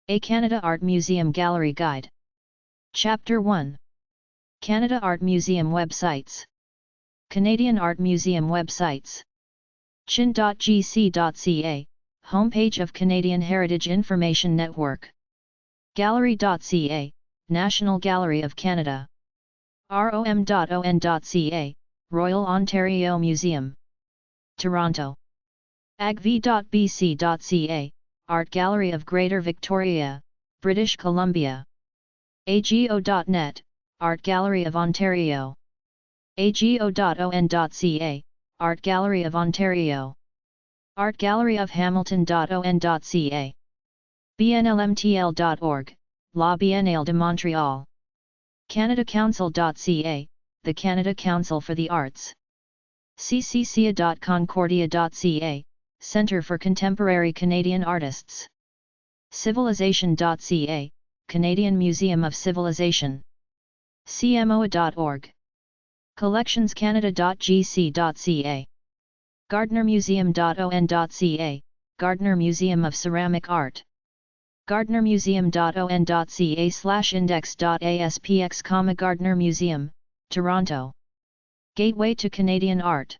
A Canada Art Museum Gallery Guide. Chapter 1. Canada Art Museum Websites. Canadian Art Museum Websites. chin.gc.ca, homepage of Canadian Heritage Information Network. Gallery.ca, National Gallery of Canada. rom.on.ca, Royal Ontario Museum. Toronto. agv.bc.ca, Art Gallery of Greater Victoria, British Columbia. ago.net, Art Gallery of Ontario. ago.on.ca, Art Gallery of Ontario. Art Gallery of Hamilton.on.ca. bnlmtl.org, La Biennale de Montréal. CanadaCouncil.ca, the Canada Council for the Arts. ccca.concordia.ca, Centre for Contemporary Canadian Artists. Civilization.ca, Canadian Museum of Civilization. cmoa.org. collectionscanada.gc.ca. gardnermuseum.on.ca, Gardner Museum of Ceramic Art. gardnermuseum.on.ca/index.aspx, Gardner Museum, Toronto. Gateway to Canadian Art.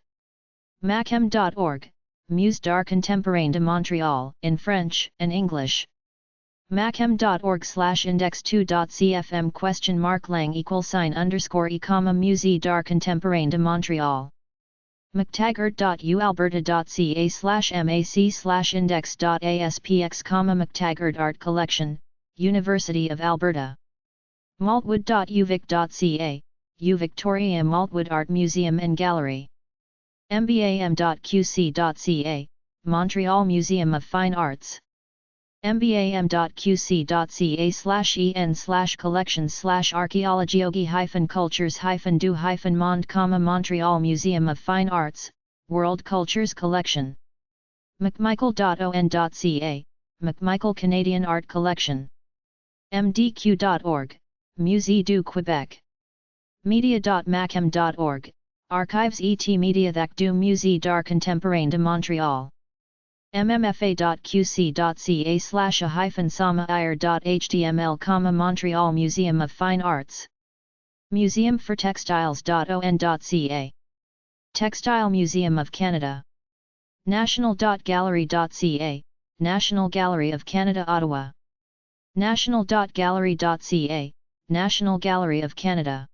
macam.org, Musée d'Art Contemporain de Montréal, in French and English. macam.org/index2.cfm?lang =e, Musée d'Art Contemporain de Montréal. mctaggart.ualberta.ca/mac/index.aspx, McTaggart Art Collection, University of Alberta. maltwood.uvic.ca, U Victoria Maltwood Art Museum and Gallery. mbam.qc.ca, Montreal Museum of Fine Arts. mbam.qc.ca/en/collections/archaeology-cultures-du-monde, Montreal Museum of Fine Arts, World Cultures Collection. mcmichael.on.ca, McMichael Canadian Art Collection. mdq.org, Musée du Québec. media.macam.org, Archives et médiathèque du Musée d'Art Contemporain de Montréal. mmfa.qc.ca/a-sama-ir.html, Montreal Museum of Fine Arts. museumfortextiles.on.ca. Textile Museum of Canada. national.gallery.ca, National Gallery of Canada, Ottawa. national.gallery.ca, National Gallery of Canada.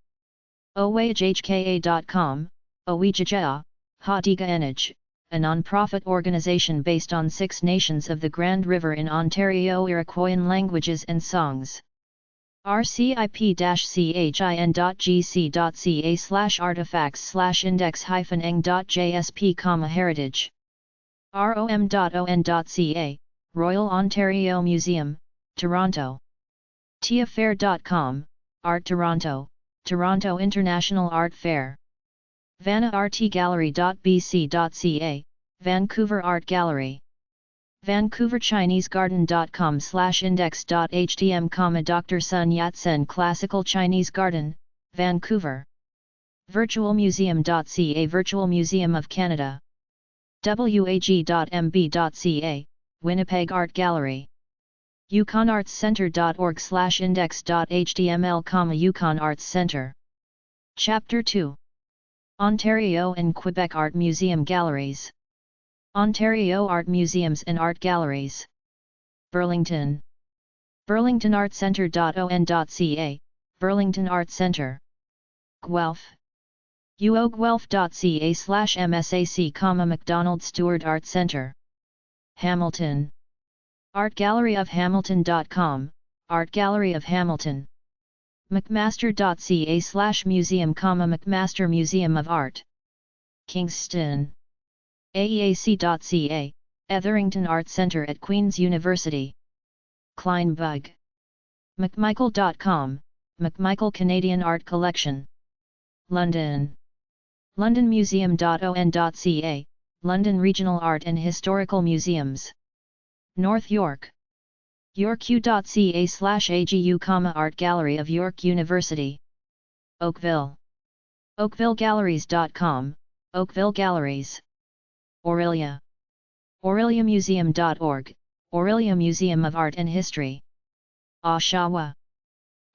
owajhka.com, Owijajaa, Ha-Diga-Enij, a non-profit organization based on 6 nations of the Grand River in Ontario, Iroquoian languages and songs. rcip-chin.ca/artifacts/index-eng.jsp, heritage. rom.on.ca, Royal Ontario Museum, Toronto. tiafair.com, Art Toronto, Toronto International Art Fair. vanaartgallery.bc.ca, Vancouver Art Gallery. vancouverchinesegarden.com/index.htm, Dr. Sun Yat-sen Classical Chinese Garden, Vancouver. virtualmuseum.ca, Virtual Museum of Canada. wag.mb.ca, Winnipeg Art Gallery. yukonartscentre.org/index.html, Yukon Arts Centre. Chapter 2. Ontario and Quebec Art Museum Galleries. Ontario Art Museums and Art Galleries. Burlington. burlingtonartcentre.on.ca, Burlington Art Centre. Guelph. uoguelph.ca/msac, Macdonald Stewart Art Centre. Hamilton. Art Gallery of Hamilton.com, Art Gallery of Hamilton. mcmaster.ca/museum, McMaster Museum of Art. Kingston. aeac.ca, Etherington Art Centre at Queen's University. Kleinbug. mcmichael.com, McMichael Canadian Art Collection. London. londonmuseum.on.ca, London Regional Art and Historical Museums. North York. yorku.ca/agu, Art Gallery of York University. Oakville. oakvillegalleries.com, Oakville Galleries. Orillia. aureliamuseum.org, Orillia Museum of Art and History. Oshawa.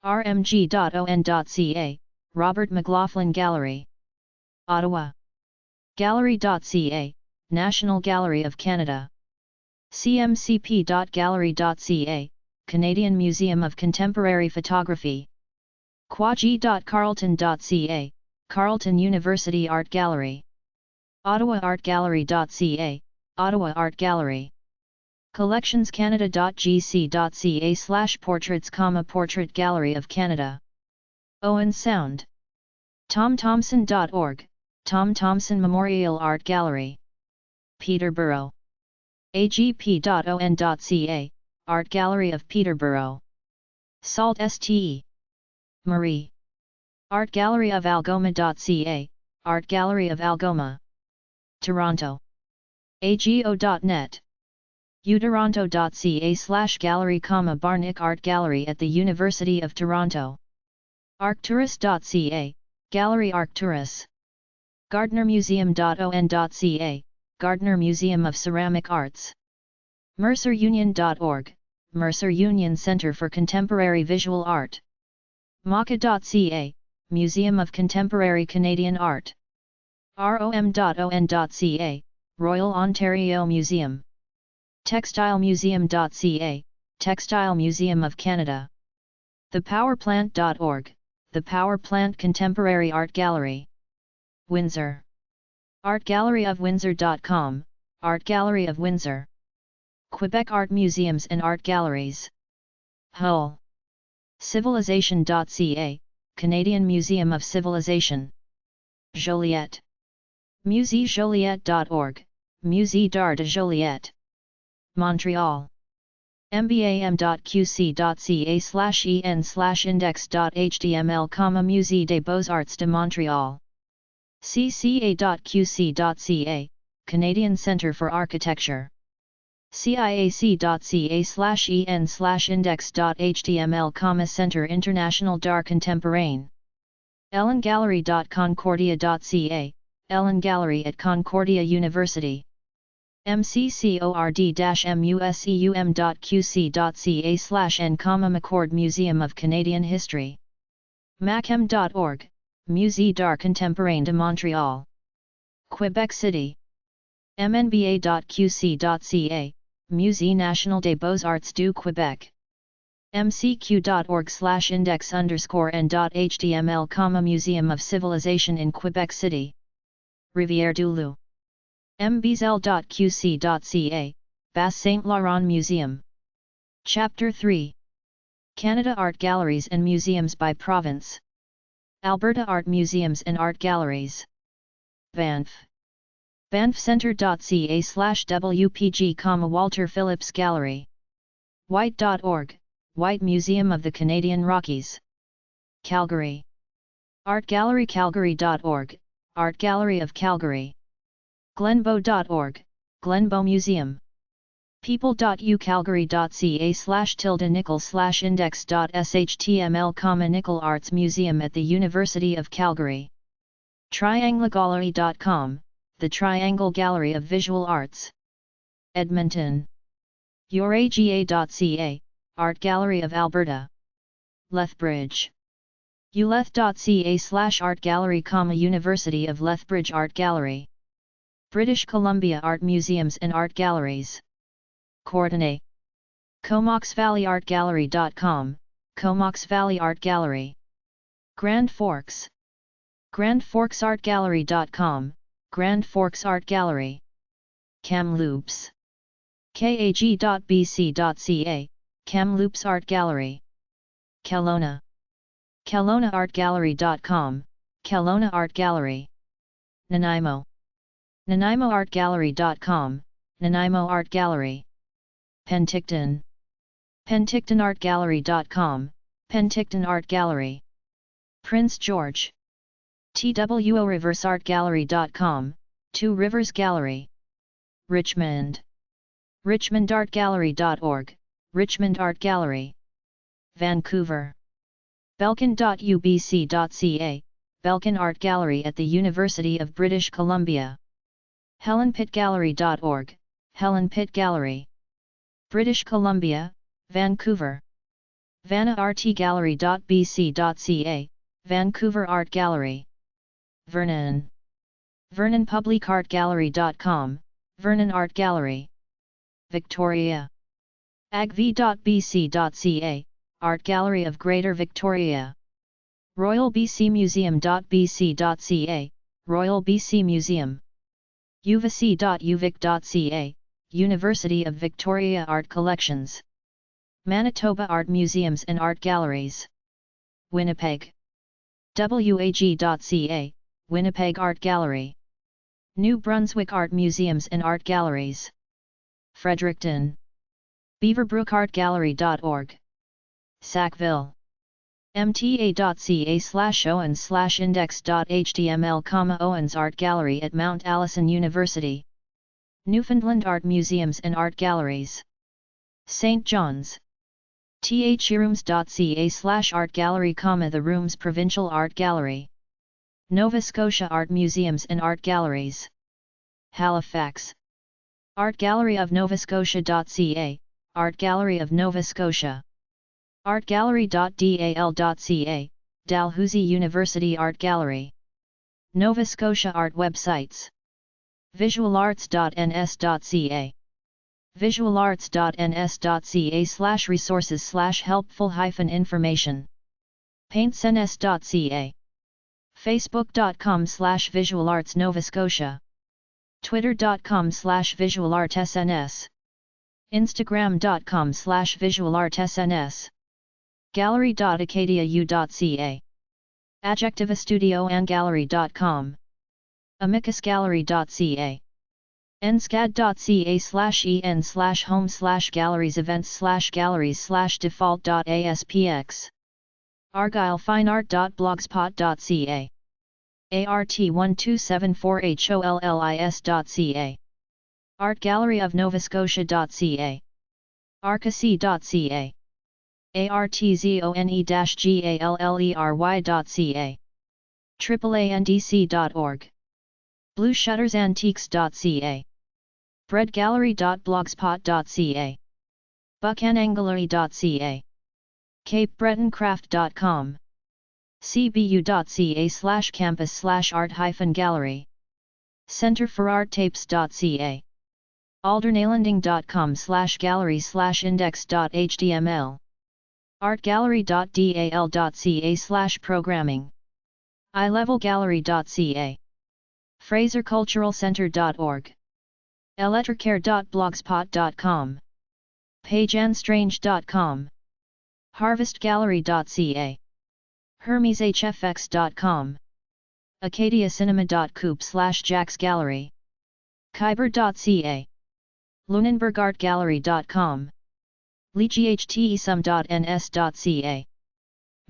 rmg.on.ca, Robert McLaughlin Gallery. Ottawa. Gallery.ca, National Gallery of Canada. cmcp.gallery.ca, Canadian Museum of Contemporary Photography. quaji.carleton.ca, Carleton University Art Gallery. ottawaartgallery.ca, Ottawa Art Gallery. collectionscanada.gc.ca/portraits, Portrait Gallery of Canada. Owen Sound. tomthomson.org, Tom Thomson Memorial Art Gallery. Peterborough. agp.on.ca, Art Gallery of Peterborough. Salt Ste. Marie. Art Gallery of Algoma.ca, Art Gallery of Algoma. Toronto. ago.net. utoronto.ca/gallery, Barnick Art Gallery at the University of Toronto. arcturus.ca, Gallery Arcturus. gardnermuseum.on.ca, Gardner Museum of Ceramic Arts. mercerunion.org, Mercer Union Center for Contemporary Visual Art. maca.ca, Museum of Contemporary Canadian Art. rom.on.ca, Royal Ontario Museum. textilemuseum.ca, Textile Museum of Canada. thepowerplant.org, The Power Plant Contemporary Art Gallery. Windsor. artgalleryofwindsor.com, Art Gallery of Windsor. Quebec Art Museums and Art Galleries. Hull. civilization.ca, Canadian Museum of Civilization. Joliette. museejoliette.org, Musée d'Art de Joliette. Montreal. mbam.qc.ca/en/index.html, Musée des Beaux-Arts de Montréal. cca.qc.ca, Canadian Centre for Architecture. ciac.ca/en/index.html, Centre International d'Art Contemporain. ellengallery.concordia.ca, Ellen Gallery at Concordia University. mccord-museum.qc.ca/n, McCord Museum of Canadian History. machem.org, Musée d'Art Contemporain de Montréal. Quebec City. mnba.qc.ca, Musée National des Beaux-Arts du Québec. mcq.org/index_n.html, Museum of Civilization in Quebec City. Rivière-du-Loup. mbzel.qc.ca, Basse Saint Laurent Museum. Chapter 3. Canada Art Galleries and Museums by Province. Alberta Art Museums and Art Galleries. Banff. banffcentre.ca/wpg, Walter Phillips Gallery. white.org, White Museum of the Canadian Rockies. Calgary. artgallerycalgary.org, Art Gallery of Calgary. glenbow.org, Glenbow Museum. people.ucalgary.ca/nickel/index.shtml, Nickel Arts Museum at the University of Calgary. trianglegallery.com, The Triangle Gallery of Visual Arts. Edmonton. uraga.ca, Art Gallery of Alberta. Lethbridge. uleth.ca/Art Gallery, University of Lethbridge Art Gallery. British Columbia Art Museums and Art Galleries. Courtenay. comoxvalleyartgallery.com, Comox Valley Art Gallery. Grand Forks. grandforksartgallery.com, Grand Forks Art Gallery. Kamloops. kag.bc.ca, Kamloops Art Gallery. Kelowna. kelownaartgallery.com, Kelowna Art Gallery. Nanaimo. nanaimoartgallery.com, Nanaimo Art Gallery. Penticton. pentictonartgallery.com, Penticton Art Gallery. Prince George. tworeversartgallery.com, Two Rivers Gallery. Richmond. richmondartgallery.org, Richmond Art Gallery. Vancouver. belkin.ubc.ca, Belkin Art Gallery at the University of British Columbia. helenpittgallery.org, Helen Pitt Gallery. British Columbia, Vancouver. VanaArtGallery.bc.ca, Vancouver Art Gallery. Vernon. VernonPublicArtGallery.com, Vernon Art Gallery. Victoria. agv.bc.ca, Art Gallery of Greater Victoria. RoyalBCMuseum.bc.ca, Royal BC Museum. UVC.uvic.ca, University of Victoria Art Collections. Manitoba Art Museums and Art Galleries. Winnipeg. WAG.ca, Winnipeg Art Gallery. New Brunswick Art Museums and Art Galleries. Fredericton. BeaverBrookArtGallery.org. Sackville. mta.ca/owens/index.html, Owens Art Gallery at Mount Allison University. Newfoundland Art Museums and Art Galleries. St. John's. therooms.ca/art gallery, the Rooms Provincial Art Gallery. Nova Scotia Art Museums and Art Galleries. Halifax. Art Gallery of Nova Scotia.ca, Art Gallery of Nova Scotia. artgallery.dal.ca, Dalhousie University Art Gallery. Nova Scotia Art Websites. visualarts.ns.ca. visualarts.ns.ca/resources/helpful-information. paintsns.ca. facebook.com/visualarts Nova Scotia. twitter.com/visualartsns. instagram.com/visualartsns. gallery.acadiau.ca. adjectivastudio&gallery.com. amicusgallery.ca. nscad.ca/en/home/galleries events/galleries/default.aspx. argylefineart.blogspot.ca. art1274hollis.ca. Art Gallery of Nova Scotia.ca. arcasy.ca. artzone-gallery.ca. AAANDC.org. blueshuttersantiques.ca. breadgallery.blogspot.ca. buchanangallery.ca. capebretoncraft.com. cbu.ca/campus/art-gallery. Centre for Art Tapes.ca. alderneylanding.com/gallery/index.html. artgallery.dal.ca/programming. ilevelgallery.ca. fraserculturalcentre.org. electricare.blogspot.com. pageandstrange.com. harvestgallery.ca. hermeshfx.com. acadiacinema.coop/jacksgallery. khyber.ca. lunenburgartgallery.com. leghtsum.ns.ca.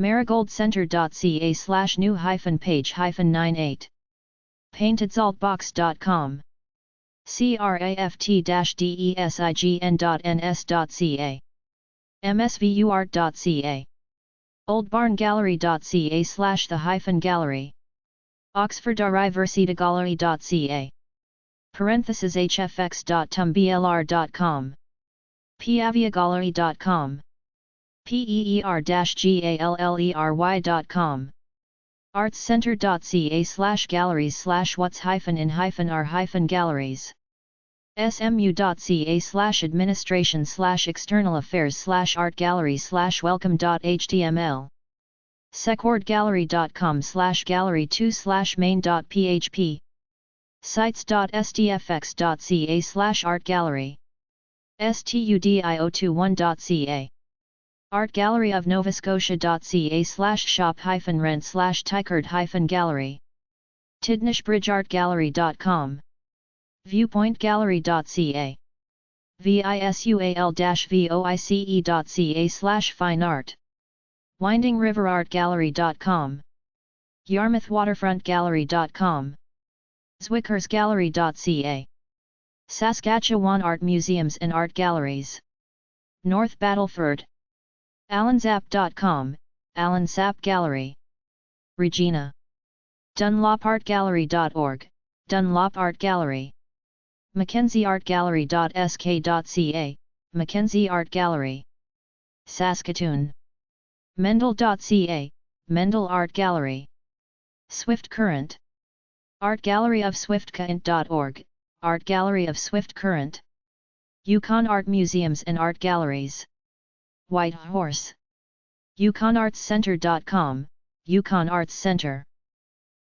marigoldcenter.ca/new-page-98. paintedsaltbox.com. craft-design.ns.ca. msvuart.ca. oldbarngallery.ca/the-gallery. oxforduniversitygallery.ca. hfx.tumblr.com. piaviagallery.com. peer-gallery.com. artscenter.ca/galleries/what's-in-r-galleries. smu.ca/administration/external affairs/art gallery/welcome.html. secordgallery.com/gallery2/main.php. sites.stfx.ca/art gallery. studio21.ca. Art Gallery of Nova Scotia.ca/shop-rent/Tykerd-gallery. tidnishbridgeartgallery.com. viewpointgallery.ca. visual-voice.ca/fineart. windingliverartgallery.com. yarmouthwaterfrontgallery.com. zwickersgallery.ca. Saskatchewan Art Museums and Art Galleries. North Battleford. allanzap.com, Allan Sap Gallery. Regina. dunlopartgallery.org, Dunlop Art Gallery. mackenzieartgallery.sk.ca, Mackenzie Art Gallery. Saskatoon. Mendel.ca, Mendel Art Gallery. Swift Current. Art Gallery of swiftcurrent.org, Art Gallery of Swift Current. Yukon Art Museums and Art Galleries. White Horse. YukonArtsCenter.com, Yukon Arts Center.